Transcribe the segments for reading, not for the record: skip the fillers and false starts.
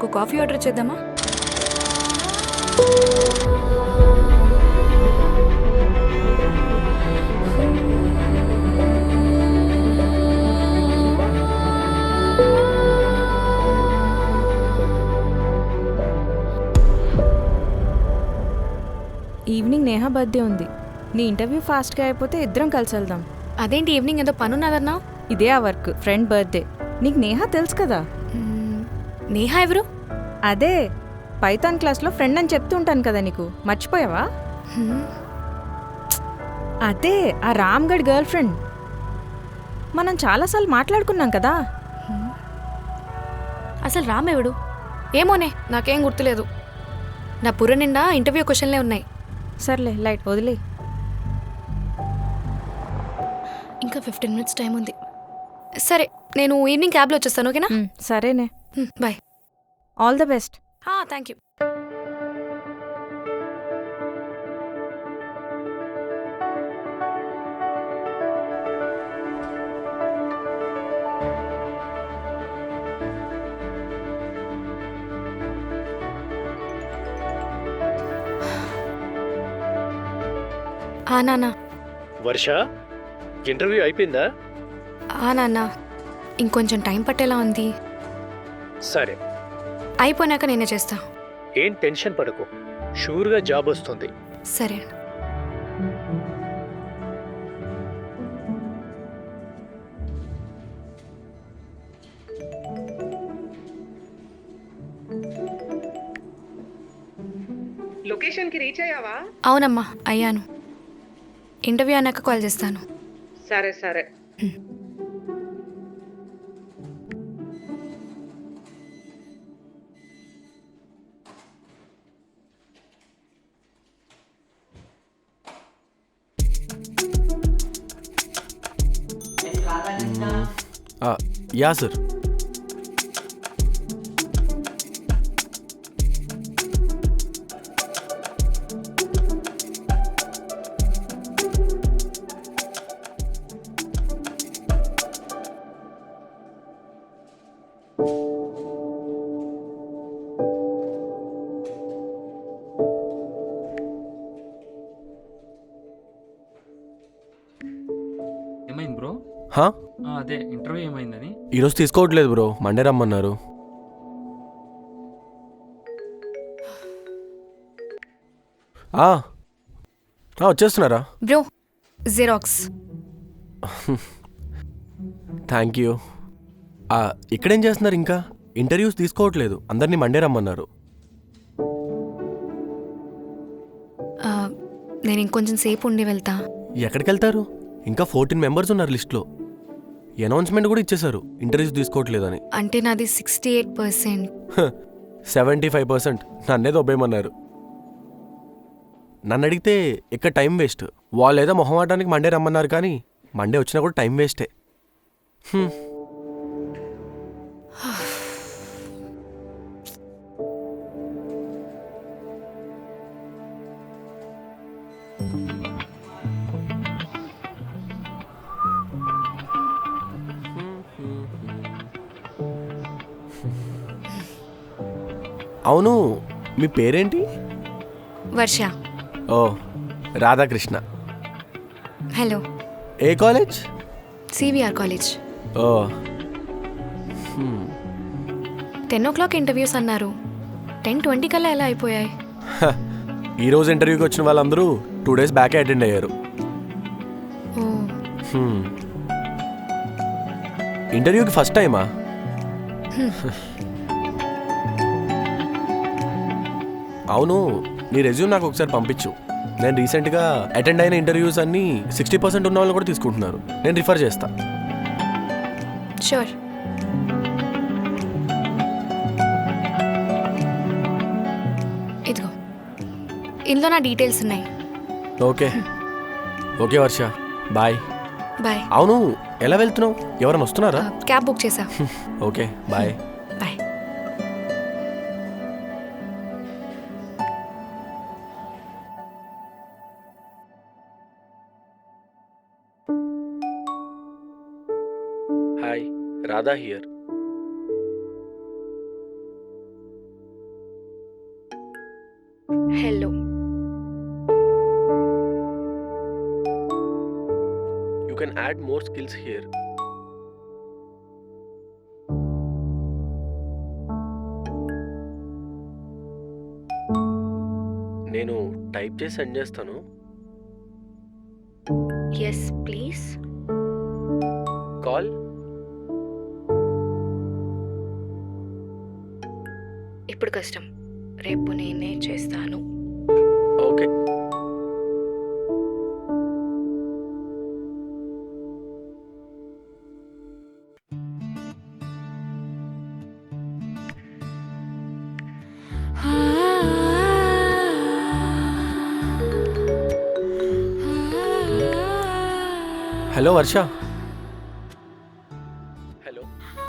ఒక coffee order చేద్దామా? Evening Neha birthday ఉంది. నీ ఇంటర్వ్యూ ఫాస్ట్గా అయిపోతే ఇద్దరం కలిసి వెళ్దాం. అదేంటి ఈవినింగ్ ఏదో పనున్నదన్నా? ఇదే ఆ వర్క్, ఫ్రెండ్ బర్త్డే. నీకు నేహ తెలుసు కదా? నేహా ఎవరు? అదే పైథాన్ క్లాస్లో ఫ్రెండ్ అని చెప్తూ ఉంటాను కదా నీకు, మర్చిపోయావా? అదే ఆ రామ్గఢ్ గర్ల్ ఫ్రెండ్. మనం చాలాసార్లు మాట్లాడుకున్నాం కదా. అసలు రామ్ ఎవడు? ఏమోనే, నాకేం గుర్తులేదు. నా పుర్ర నిండా ఇంటర్వ్యూ క్వశ్చన్లే ఉన్నాయి. సర్లే లైట్ వదిలే. ఇంకా 15 minutes టైం ఉంది. సరే, నేను ఈవినింగ్ క్యాబ్లో వచ్చేస్తాను, ఓకేనా? సరేనే, bye. All the best. Thank you. నాన్న. వర్ష, ఇంటర్వ్యూ అయిపోయిందా? నాన్న, ఇంకొంచెం టైం పట్టేలా ఉంది. సరే, అయిపోయినాక నేనే చేస్తా. ఏం టెన్షన్ పడకు, షూర్గా జాబ్ వస్తుంది. సరే. లొకేషన్కి రీచ్ అయ్యావా? అవునమ్మా, అయ్యాను. ఇంటర్వ్యూ అన్నాక కాల్ చేస్తాను. సరే సరే. Yeah sir. ఏమైంది బ్రో? అదే ఇంటర్వ్యూ ఏమైందని. ఈరోజు తీసుకోవట్లేదు బ్రో, మండే రమ్మన్నారు. వచ్చేస్తున్నారా? Bro, xerox. Thank you. ఇక్కడేం చేస్తున్నారు? ఇంకా ఇంటర్వ్యూస్ తీసుకోవట్లేదు, అందరినీ మండే రమ్మన్నారు. నేను ఇంకొంచెం సేపు ఉండి వెళ్తా. ఎక్కడికి వెళ్తారు? ఇంకా 14 మెంబర్స్ ఉన్నారు లిస్ట్లో. అనౌన్స్మెంట్ కూడా ఇచ్చేశారు ఇంటర్వ్యూస్ తీసుకోవట్లేదని. అంటే నాది 68%. 75% నన్నే దొబ్బేయమన్నారు. నన్ను అడిగితే ఇక్కడ టైం వేస్ట్. వాళ్ళు ఏదో మొహమాటానికి మండే రమ్మన్నారు, కానీ మండే వచ్చినా కూడా టైం వేస్టే. అవును, మీ పేరేంటి? వర్ష. ఓ, రాధాకృష్ణ. హలో. ఏ కాలేజ్? CVR college. ఓ. 10 o'clock ఇంటర్వ్యూస్ అన్నారు. 10:20 కల్లా ఎలా అయిపోయాయి? ఈరోజు ఇంటర్వ్యూకి వచ్చిన వాళ్ళందరూ 2 days బ్యాకే అటెండ్ అయ్యారు. ఇంటర్వ్యూకి ఫస్ట్ టైమా? అవును, నీ రెజ్యూమ్ నాకు ఒకసారి పంపించు. నేను రీసెంట్గా అటెండ్ అయిన ఇంటర్వ్యూస్ అన్నీ 60% ఉన్న వాళ్ళు కూడా తీసుకుంటున్నారు. నేను రిఫర్ చేస్తా. షూర్. ఇదిగో, ఇందులో నా డీటెయిల్స్ ఉన్నాయి. Okay okay Varsha, bye. Bye. అవును, ఎలా వెళ్తున్నావు? ఎవరైనా వస్తున్నారా? క్యాబ్ బుక్ చేసా. Okay, bye. Bye. Hi, Radha here. Hello. You can add more skills here. నేను టైప్ చేసి సెండ్ చేస్తాను. Yes please. కాల్. ఇప్పుడు కష్టం, రేపు నేనే చేస్తాను. Okay. Hello Varsha. Hello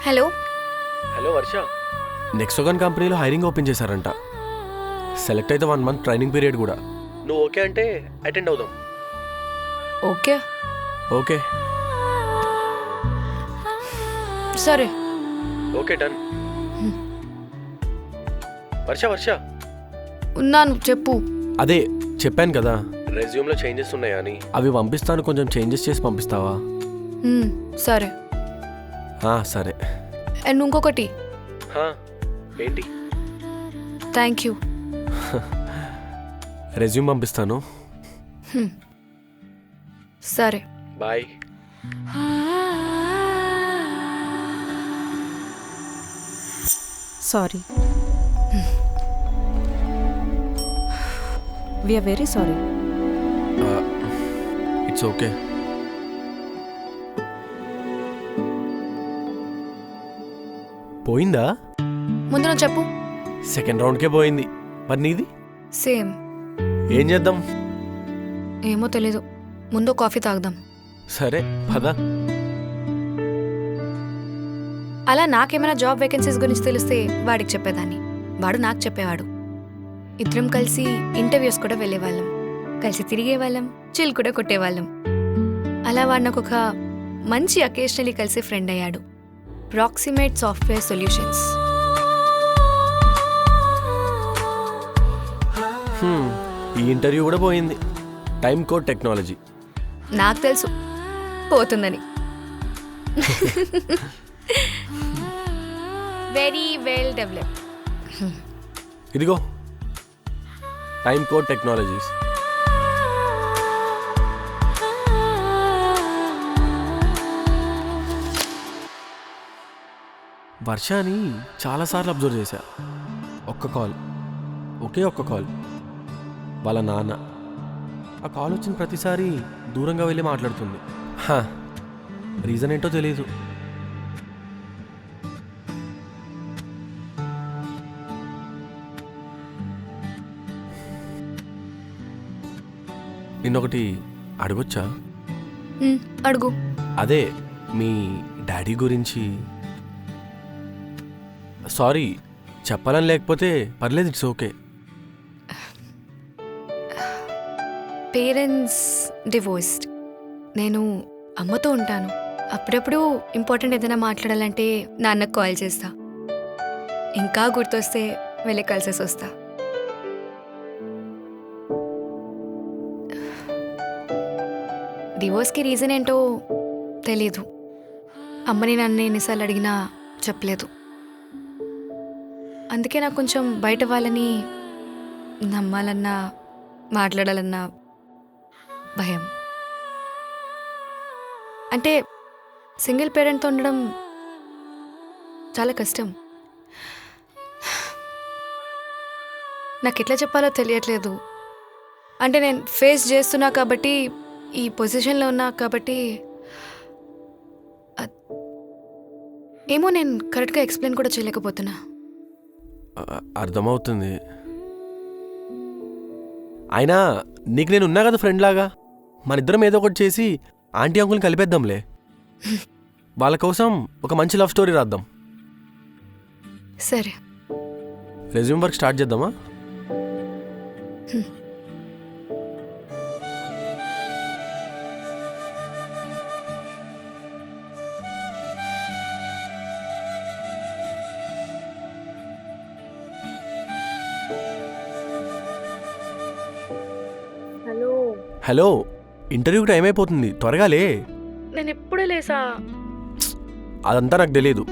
hello. Hello Varsha. నెక్సోగన్ కంపెనీలో హైరింగ్ ఓపెన్ చేశారంట. సెలెక్ట్ అయితే 1 month ట్రైనింగ్ పీరియడ్ కూడా. నువ్వు ఓకే అంటే అటెండ్ అవుదాం. ఓకే. ఓకే. సరే. Okay done. వర్ష వర్ష. ఉన్నాను, చెప్పు. అదే చెప్పాను కదా రెజ్యూమ్లో చేంజెస్ ఉన్నాయా అని. అవి పంపిస్తాను, కొంచెం చేంజెస్ చేసి పంపిస్తావా? సరే. సరే. అండ్ ఇంకొకటి. ఏంటి? Thank you. రెజ్యూమ్ పంపిస్తాను. సరే. Bye. Sorry. We are very sorry. It's okay. పోయిందా? ముందు నువ్వు చెప్పు. సెకండ్ రౌండ్కే పోయింది. మరి నీది? సేమ్. ఏం చేద్దాం? ఏమో తెలీదు, ముందు కాఫీ తాగుదాం. సరే పద. అలా నాకేమైనా జాబ్ వేకెన్సీస్ గురించి తెలిస్తే వాడికి చెప్పేదాన్ని, వాడు నాకు చెప్పేవాడు. ఇద్దరం కలిసి ఇంటర్వ్యూస్ కూడా వెళ్ళేవాళ్ళం, కలిసి తిరిగేవాళ్ళం, చిల్ కూడా కొట్టేవాళ్ళం. అలా వాడు నాకు ఒక మంచి అకేషనలీ కలిసి ఫ్రెండ్ అయ్యాడు. Proximate software solutions. ఈ ఇంటర్వ్యూ కూడా పోయింది. Time code technology. నాకు తెలుసు పోతుందని. Very well developed. ఇదిగో టైమ్ కోడ్ టెక్నాలజీస్. వర్షాని చాలాసార్లు అబ్జర్వ్ చేశా. ఒక్క కాల్, ఒకే ఒక్క కాల్. వాళ్ళ నాన్న. ఆ కాల్ వచ్చిన ప్రతిసారి దూరంగా వెళ్ళి మాట్లాడుతుంది. రీజన్ ఏంటో తెలీదు. నిన్నొకటి అడగొచ్చా? అడుగు. అదే మీ డాడీ గురించి. సారీ చెప్పాలని లేకపోతే పర్లేదు, ఇట్స్ ఓకే. Parents divorced. నేను అమ్మతో ఉంటాను. అప్పుడప్పుడు ఇంపార్టెంట్ ఏదైనా మాట్లాడాలంటే నాన్నకు కాల్ చేస్తా. ఇంకా గుర్తొస్తే వెళ్ళి కలిసేసి వస్తా. డివోర్స్కి రీజన్ ఏంటో తెలీదు. అమ్మని నన్ను ఎన్నిసార్లు అడిగినా చెప్పలేదు. అందుకే నాకు కొంచెం బయట వాళ్ళని నమ్మాలన్నా మాట్లాడాలన్నా భయం. అంటే సింగిల్ పేరెంట్తో ఉండడం చాలా కష్టం. నాకు ఎట్లా చెప్పాలో తెలియట్లేదు. అంటే నేను ఫేస్ చేస్తున్నా కాబట్టి, ఈ పొజిషన్లో ఉన్నా కాబట్టి, ఏమో నేను కరెక్ట్గా ఎక్స్ప్లెయిన్ కూడా చేయలేకపోతున్నా. అర్థమవుతుంది. అయినా నీకు నేను ఉన్నా కదా ఫ్రెండ్ లాగా. మన ఇద్దరం ఏదో ఒకటి చేసి ఆంటీ అంకుల్ని కలిపేద్దాంలే. వాళ్ళ కోసం ఒక మంచి లవ్ స్టోరీ రాద్దాం. సరే. రెజ్యూమ్ వర్క్ స్టార్ట్ చేద్దామా? హలో, ఇంటర్వ్యూకి టైం అయిపోతుంది, త్వరగా లే. నేను ఎప్పుడే లేసా. అదంతా నాకు తెలియదు.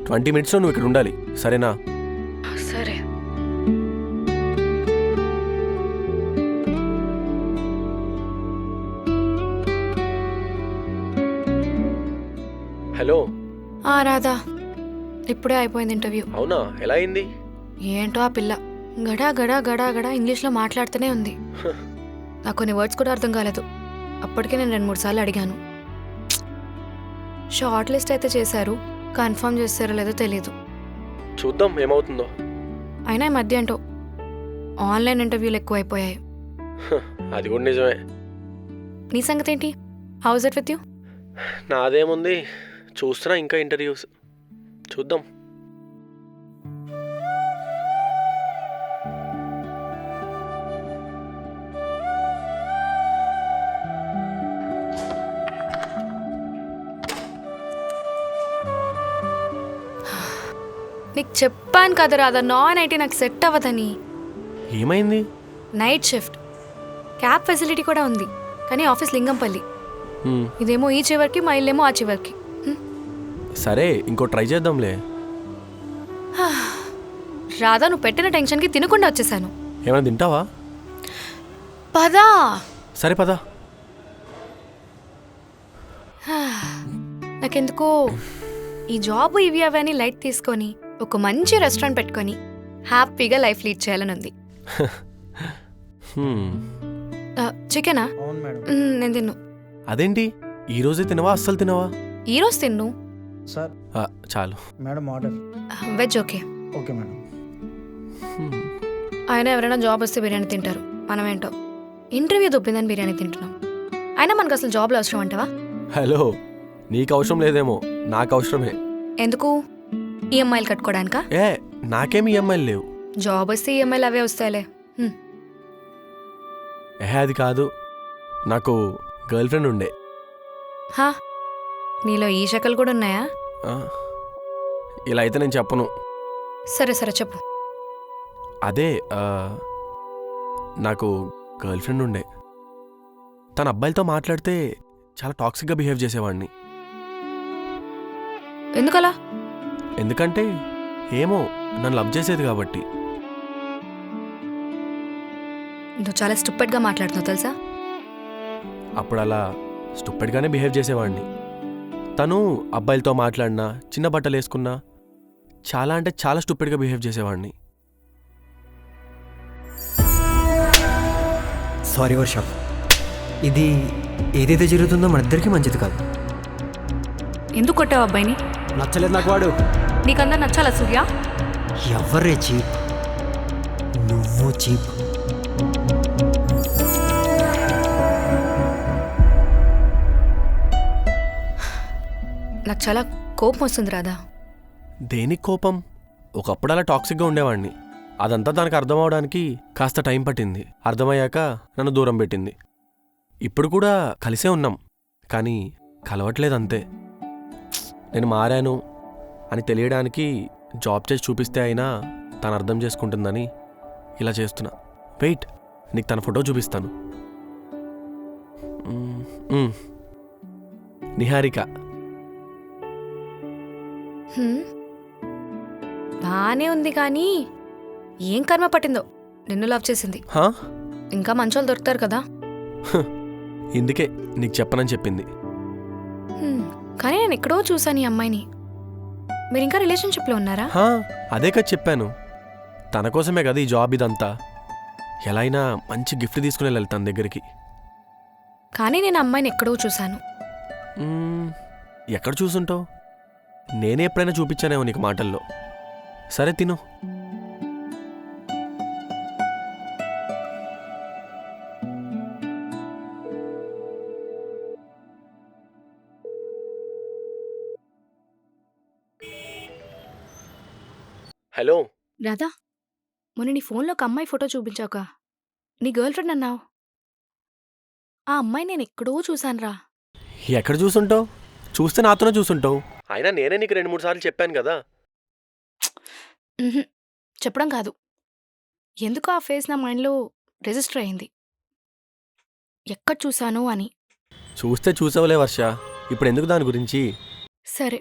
20 మినిట్స్లో నువ్వు ఇక్కడ ఉండాలి, సరేనా? సరే. హలో. రాధా, ఇప్పుడే అయిపోయింది ఇంటర్వ్యూ. అవునా, ఎలా అయింది? ఏంటో ఆ పిల్ల గడా గడా గడా గడా ఇంగ్లీష్లో మాట్లాడుతూనే ఉంది. నాకు కొన్ని వర్డ్స్ కూడా అర్థం కాలేదు. అప్పటికే నేను 2-3 సార్లు అడిగాను. షార్ట్ లిస్ట్ అయితే చేశారు, కన్ఫర్మ్ చేస్తారో లేదో తెలీదు. చూద్దాం ఏమవుతుందో. అయినా ఈ మధ్య ఏంటో ఆన్లైన్ ఇంటర్వ్యూలు ఎక్కువైపోయాయి. అది కూడా నిజమే. నీ సంగతి ఏంటి? How's it with you? నాదేముంది, చూస్తున్నా ఇంకా ఇంటర్వ్యూస్. చూద్దాం. నీకు చెప్పాను కదా రాధా, నాన్-ఐటీ నాకు సెట్ అవ్వదని. ఏమైంది? నైట్ షిఫ్ట్, క్యాబ్ ఫెసిలిటీ కూడా ఉంది, కానీ ఆఫీస్ లింగంపల్లి. ఇదేమో ఈ చివరికి, మా ఇల్లేమో ఆ చివరికి. సరే, ఇంకో ట్రై చేద్దాంలే. రాధా, నువ్వు పెట్టిన టెన్షన్కి తినకుండా వచ్చేసాను. ఏమైనా తింటావా? పదా. సరే పదా. నాకెందుకో ఈ జాబ్ ఇవి అవి అని లైట్ తీసుకొని ఒక మంచి రెస్టారెంట్ పెట్టుకొని హ్యాపీగా లైఫ్ లీడ్ చేయాలని ఉంది. చికెనా? అవును మేడం. నేను తిన్ను. అదేంటి, ఈ రోజే తినవా, అస్సలు తినవా? ఈరోజు తిన్ను. సార్ చాలు. Madam order. Veg okay. Okay madam. ఆయన ఎవరైనా జాబ్ వస్తే బిర్యానీ తింటారు, మనమేంటో ఇంటర్వ్యూ దొబ్బిందని బిర్యానీ తింటున్నాం. అయినా మనకు అసలు జాబ్లో అవసరం అంటావా? హలో, నీకు అవసరం లేదేమో, నాకు అవసరమే. ఎందుకు? ఈఎంఐలు కట్టుకోవడానికా? నాకేమి ఈఎంఐలు లేవు. జాబ్ వస్తే ఈఎంఐలు అవే వస్తాయిలే. అది కాదు, నాకు గర్ల్ ఫ్రెండ్ ఉండే. హా, నీలో ఈ శకలు కూడా ఉన్నాయా? ఇలా అయితే నేను చెప్పను. సరే సరే చెప్పు. అదే, నాకు గర్ల్ ఫ్రెండ్ ఉండే. తన అబ్బాయిలతో మాట్లాడితే చాలా టాక్సిక్గా బిహేవ్ చేసేవాడిని. ఎందుకలా? ఎందుకంటే ఏమో, నన్ను లవ్ చేసేది కాబట్టి. నువ్వు చాలా స్టూపిడ్గా మాట్లాడుతున్నావు తెలుసా? అప్పుడు అలా స్టూపిడ్గానే బిహేవ్ చేసేవాడిని. తను అబ్బాయిలతో మాట్లాడినా, చిన్న బట్టలు వేసుకున్నా చాలా అంటే చాలా స్టూపిడ్గా బిహేవ్ చేసేవాడిని. సారీ వర్ష, ఇది ఏదైతే జరుగుతుందో మన ఇద్దరికీ మంచిది కాదు. ఎందుకు కొట్టావు అబ్బాయిని? నచ్చలేదు నాకు వాడు. నీకందరు నచ్చాలా సూర్య? ఎవరే చీప్? నువ్వు చీప్. నాకు చాలా కోపం వస్తుంది రాధా. దేనికి కోపం? ఒకప్పుడు అలా టాక్సిక్గా ఉండేవాడిని. అదంతా దానికి అర్థం అవడానికి కాస్త టైం పట్టింది. అర్థమయ్యాక నన్ను దూరం పెట్టింది. ఇప్పుడు కూడా కలిసే ఉన్నాం, కానీ కలవట్లేదు అంతే. నేను మారాను అని తెలియడానికి జాబ్ చేసి చూపిస్తే అయినా తను అర్థం చేసుకుంటుందని ఇలా చేస్తున్నా. వెయిట్, నీకు తన ఫోటో చూపిస్తాను. నిహారిక. బానే ఉంది, కానీ ఏం కర్మ పట్టిందో నిన్ను లవ్ చేసింది. ఇంకా మంచోళ్ళు దొరుకుతారు కదా. ఇందుకే నీకు చెప్పనని చెప్పింది. కానీ నేను ఎక్కడో చూసాను ఈ అమ్మాయిని. మీరు ఇంకా రిలేషన్షిప్లో ఉన్నారా? అదే కదా చెప్పాను. తన కోసమే కదా ఈ జాబ్ ఇదంతా. ఎలా అయినా మంచి గిఫ్ట్ తీసుకుని వెళ్ళాలి తన దగ్గరికి. కానీ నేను అమ్మాయిని ఎక్కడో చూశాను. ఎక్కడ చూసుంటావు? నేనే ఎప్పుడైనా చూపించానేమో నీకు మాటల్లో. సరే తిను. హలో రాధా, మొన్న నీ ఫోన్లో ఒక అమ్మాయి ఫోటో చూపించాక నీ గర్ల్ ఫ్రెండ్ అన్నావు. ఆ అమ్మాయి నేను ఎక్కడో చూశానురా. ఎక్కడ చూసుంటావు? చూస్తే నాతోనే చూసుంటావు. అయినా నేనే నీకు 2-3 సార్లు చెప్పాను కదా. చెప్పడం కాదు, ఎందుకో ఆ ఫేస్ నా మైండ్లో రిజిస్టర్ అయింది. ఎక్కడ చూశాను అని. చూస్తే చూసావులే వర్ష, ఇప్పుడు ఎందుకు దాని గురించి? సరే,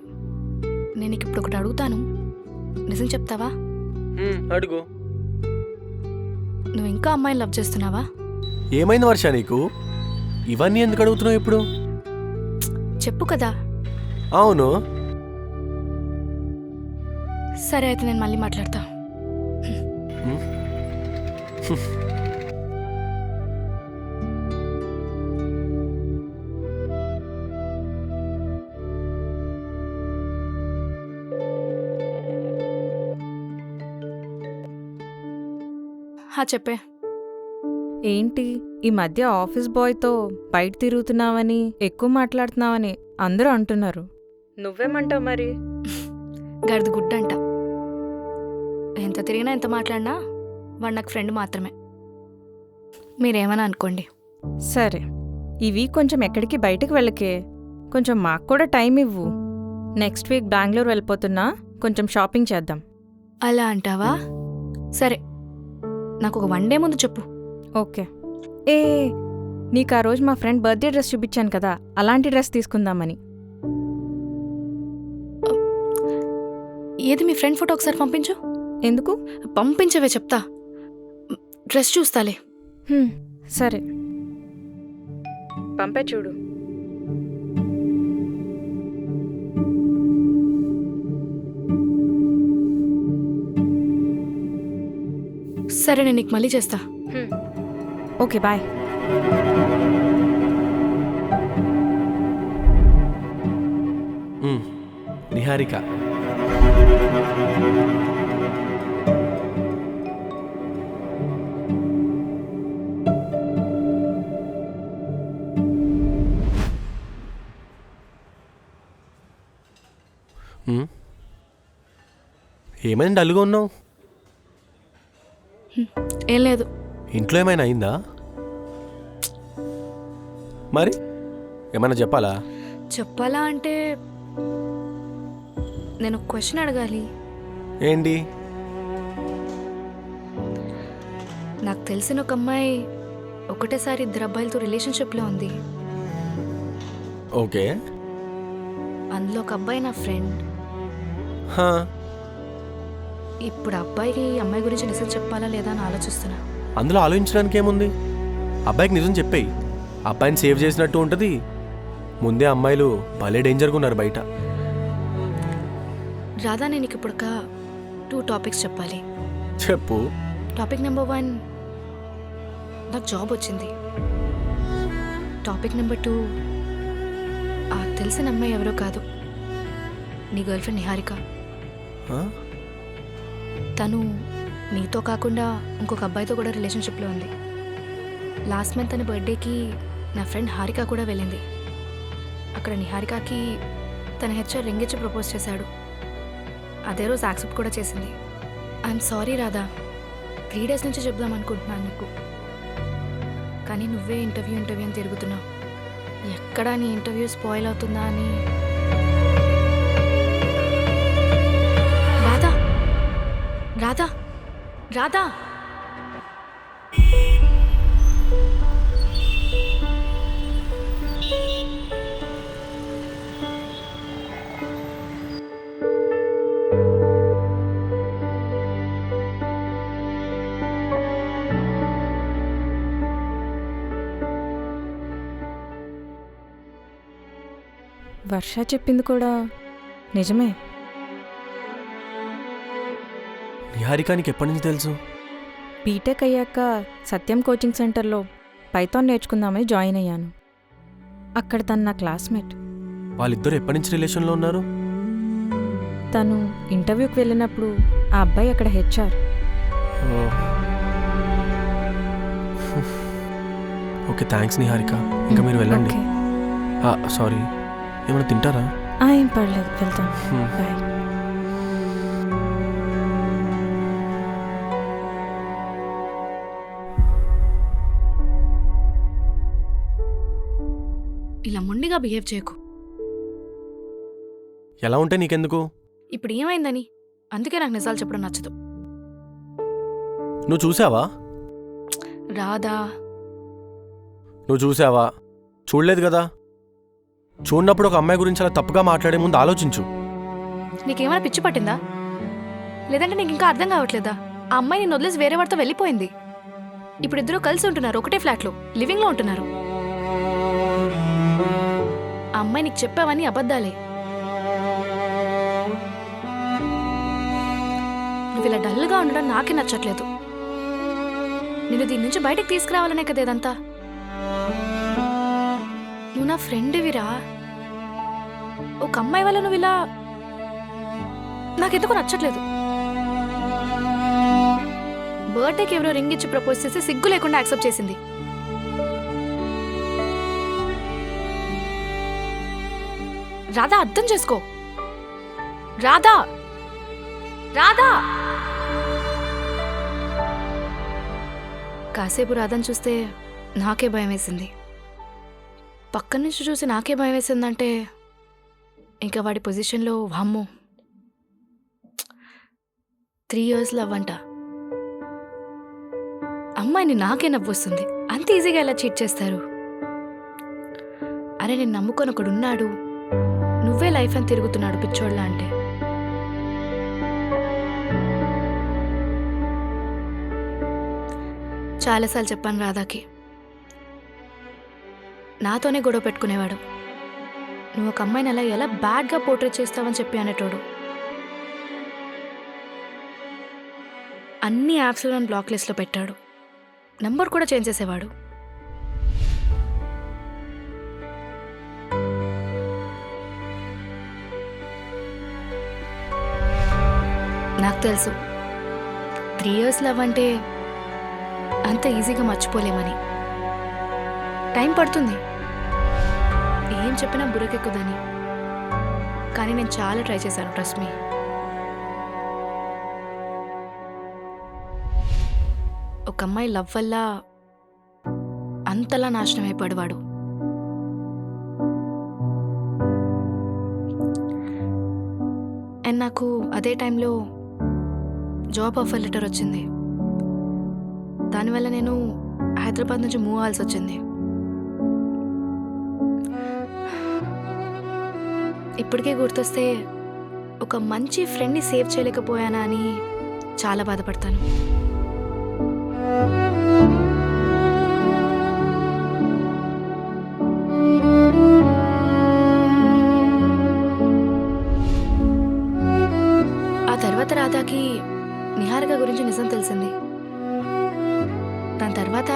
నేను నీకు ఇప్పుడు ఒకటి అడుగుతాను, నిజం చెప్తావా? అడుగు. నువ్వు ఇంకా అమ్మాయిని లవ్ చేస్తున్నావా? ఏమైంది వర్ష నీకు? ఇవన్నీ ఎందుకు అడుగుతున్నావు ఇప్పుడు? చెప్పు కదా. అవును. సరే అయితే నేను మళ్ళీ మాట్లాడతా. చెప్పే. ఏంటి ఈ మధ్య ఆఫీస్ బాయ్తో బయట తిరుగుతున్నావని, ఎక్కువ మాట్లాడుతున్నావని అందరూ అంటున్నారు. నువ్వేమంటావు మరి? గడిది గుడ్డంట. ఎంత తిరిగినా ఎంత మాట్లాడినా వాడు నాకు ఫ్రెండ్ మాత్రమే. మీరేమని అనుకోండి. సరే, ఇవి కొంచెం ఎక్కడికి బయటికి వెళ్ళకే, కొంచెం మాకు కూడా టైం ఇవ్వు. నెక్స్ట్ వీక్ బెంగళూరు వెళ్ళిపోతున్నా, కొంచెం షాపింగ్ చేద్దాం. అలా అంటావా? సరే, నాకు ఒక 1 డే ముందు చెప్పు. ఓకే. ఏ నీకు ఆ రోజు మా ఫ్రెండ్ బర్త్డే డ్రెస్ చూపించాను కదా, అలాంటి డ్రెస్ తీసుకుందామని. ఏది మీ ఫ్రెండ్ ఫోటో ఒకసారి పంపించు. ఎందుకు? పంపించవే చెప్తా. డ్రెస్ చూస్తాలే. సరే, పంపే చూడు. సరే, నేను నీకు మళ్ళీ చేస్తా. Okay, bye. నిహారిక. ఏమైంది డల్గా ఉన్నావు? ఏం లేదు. ఇంట్లో ఏమైనా అయిందా? మరి ఏమైనా చెప్పాలా? చెప్పాలా అంటే నేను ఒక క్వశ్చన్ అడగాలి. ఏంటి? నాకు తెలిసిన ఒక అమ్మాయి ఒకటేసారి 2 అబ్బాయిలతో రిలేషన్షిప్లో ఉంది. ఓకే. అందులో ఒక అబ్బాయి నా ఫ్రెండ్. హా. ఇప్పుడు అబ్బాయికి అమ్మాయి గురించి నిజం చెప్పాలా లేదా అని ఆలోచిస్తున్నా. అందులో ఆలోచించడానికి ఏముంది? అబ్బాయికి నిజం చెప్పేయి. అబ్బాయిని సేవ్ చేసినట్టు ఉంటుంది. ముందే అమ్మాయిలు భలే డేంజర్గా ఉన్నారు బయట. రాధా, నేను నీకు ఇప్పుడు ఒక 2 టాపిక్స్ చెప్పాలి. చెప్పు. టాపిక్ నెంబర్ 1, నాకు జాబ్ వచ్చింది. టాపిక్ నెంబర్ 2, ఆ తెలిసిన అమ్మాయి ఎవరో కాదు, నీ గర్ల్ ఫ్రెండ్ నిహారిక. తను నీతో కాకుండా ఇంకొక అబ్బాయితో కూడా రిలేషన్షిప్లో ఉంది. లాస్ట్ మంత్ తన బర్త్డేకి నా ఫ్రెండ్ హారిక కూడా వెళ్ళింది. అక్కడ నిహారికకి తన హెచ్ఆర్ రింగ్ ఇచ్చి ప్రపోజ్ చేశాడు. అదే రోజు యాక్సెప్ట్ కూడా చేసింది. ఐఎమ్ సారీ రాధా, 3 డేస్ నుంచి చెప్దాం అనుకుంటున్నాను నీకు, కానీ నువ్వే ఇంటర్వ్యూ అని తిరుగుతున్నావు. ఎక్కడా నీ ఇంటర్వ్యూ స్పాయిల్ అవుతుందా అని. రాధా రాధా రాధా వర్ష చెప్పింది కూడా నిజమే. నిహారిక నీకు ఎప్పటి నుంచి తెలుసు? బీటెక్ అయ్యాక సత్యం కోచింగ్ సెంటర్లో పైథాన్ నేర్చుకుందామని జాయిన్ అయ్యాను. అక్కడ తను నా క్లాస్మేట్. వాళ్ళిద్దరు ఎప్పటి నుంచి రిలేషన్లో ఉన్నారు? తను ఇంటర్వ్యూకి వెళ్ళినప్పుడు ఆ అబ్బాయి అక్కడ హెచ్ఆర్. Okay, thanks Niharika. ఇంకా మీరు వెళ్ళండి. సారీ, ఏమైనా తింటారా? ఏం పర్లేదు, వెళ్తాను. బాయ్. ఇలా మొండిగా బిహేవ్ చేయకు. ఎలా ఉంటే నీకెందుకు? ఇప్పుడు ఏమైందని? అందుకే నాకు నిజాలు చెప్పడం నచ్చదు. నువ్వు చూసావా? రాధా, నువ్వు చూసావా? చూడలేదు కదా. చూడనప్పుడు ఒక అమ్మాయి గురించి అలా తప్పుగా మాట్లాడే ముందు ఆలోచించు. నీకేమైనా పిచ్చి పట్టిందా? లేదంటే నీకు ఇంకా అర్థం కావట్లేదా? ఆ అమ్మాయి నేను వదిలేసి వేరే వాడితో వెళ్ళిపోయింది. ఇప్పుడు ఇద్దరు కలిసి ఉంటున్నారు, ఒకటే ఫ్లాట్లో లివింగ్లో ఉంటున్నారు. ఆ అమ్మాయి నీకు చెప్పావని అబద్ధాలే. నువ్వు ఇలా డల్గా ఉండడం నాకే నచ్చట్లేదు. నేను దీని నుంచి బయటకు తీసుకురావాలనే కదా ఇదంతా. నువ్వు నా ఫ్రెండ్విరా. ఒక అమ్మాయి వల్ల నువ్వు ఇలా నాకెందుకు నచ్చట్లేదు. బర్త్డేకి ఎవరో రింగ్ ఇచ్చి ప్రపోజ్ చేసి సిగ్గు లేకుండా యాక్సెప్ట్ చేసింది. రాధా, అర్థం చేసుకో. రాధా, రాధా. కాసేపు రాధని చూస్తే నాకే భయం వేసింది. పక్కన నుంచి చూసి నాకే భయం వేసిందంటే ఇంకా వాడి పొజిషన్లో వామ్మో 3 years లవ్ అంట. అమ్మాయిని నాకే నవ్వొస్తుంది. అంత ఈజీగా ఎలా చీట్ చేస్తారు? అరే, నేను నమ్ముకొని ఒకడున్నాడు, నువ్వే లైఫ్ అని తిరుగుతున్నాడు పిచ్చోళ్ళ అంటే. చాలాసార్లు చెప్పాను రాధాకి, నాతోనే గొడవ పెట్టుకునేవాడు. నువ్వు ఒక అమ్మాయిని అలా ఎలా బ్యాడ్గా పోర్ట్రేట్ చేస్తావని చెప్పి అనేటోడు. అన్ని యాప్స్లో నన్ను బ్లాక్ లిస్ట్లో పెట్టాడు. నంబర్ కూడా చేంజ్ చేసేవాడు. నాకు తెలుసు 3 years లవ్ అంటే అంత ఈజీగా మర్చిపోలేమని. టైం పడుతుంది, ఏం చెప్పినా బుర్రకెక్కుదని. కానీ నేను చాలా ట్రై చేశాను, ట్రస్ట్ మీ. ఒక అమ్మాయి లవ్ వల్ల అంతలా నాశనం అయిపోయాడు వాడు. అండ్ నాకు అదే టైంలో జాబ్ ఆఫర్ లెటర్ వచ్చింది. దానివల్ల నేను హైదరాబాద్ నుంచి మూవ్ అవ్వాల్సి వచ్చింది. ఇప్పటికే గుర్తొస్తే ఒక మంచి ఫ్రెండ్ని సేవ్ చేయలేకపోయానా అని చాలా బాధపడతాను. ఆ తర్వాత రాధాకి నిహారిక గురించి నిజం తెలిసింది. దాని తర్వాత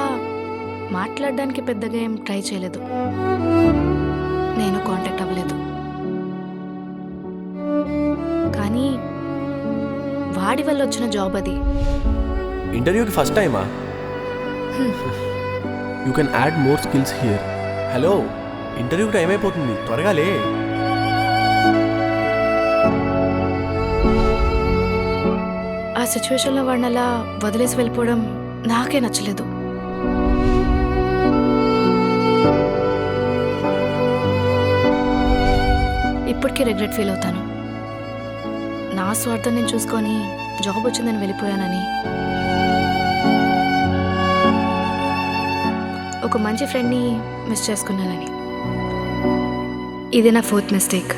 మాట్లాడడానికి పెద్దగా ఏం ట్రై చేయలేదు, నేను కాంటాక్ట్ అవ్వలేదు. కానీ వాడి వల్ల వచ్చిన జాబ్ అది. ఇంటర్వ్యూకి ఫస్ట్ టైమా? You can add more skills here. Hello, ఇంటర్వ్యూకి టైం అయిపోతుంది, త్వరగా లే. ఆ సిచ్యువేషన్లో వాడిని అలా వదిలేసి వెళ్ళిపోవడం నాకే నచ్చలేదు. ఇప్పటికీ రిగ్రెట్ ఫీల్ అవుతాను. నా స్వార్థం నేను చూసుకొని జాబ్ వచ్చిందని వెళ్ళిపోయానని. ఒక మంచి ఫ్రెండ్ని మిస్ చేసుకున్నానని. ఇది నా 4th మిస్టేక్.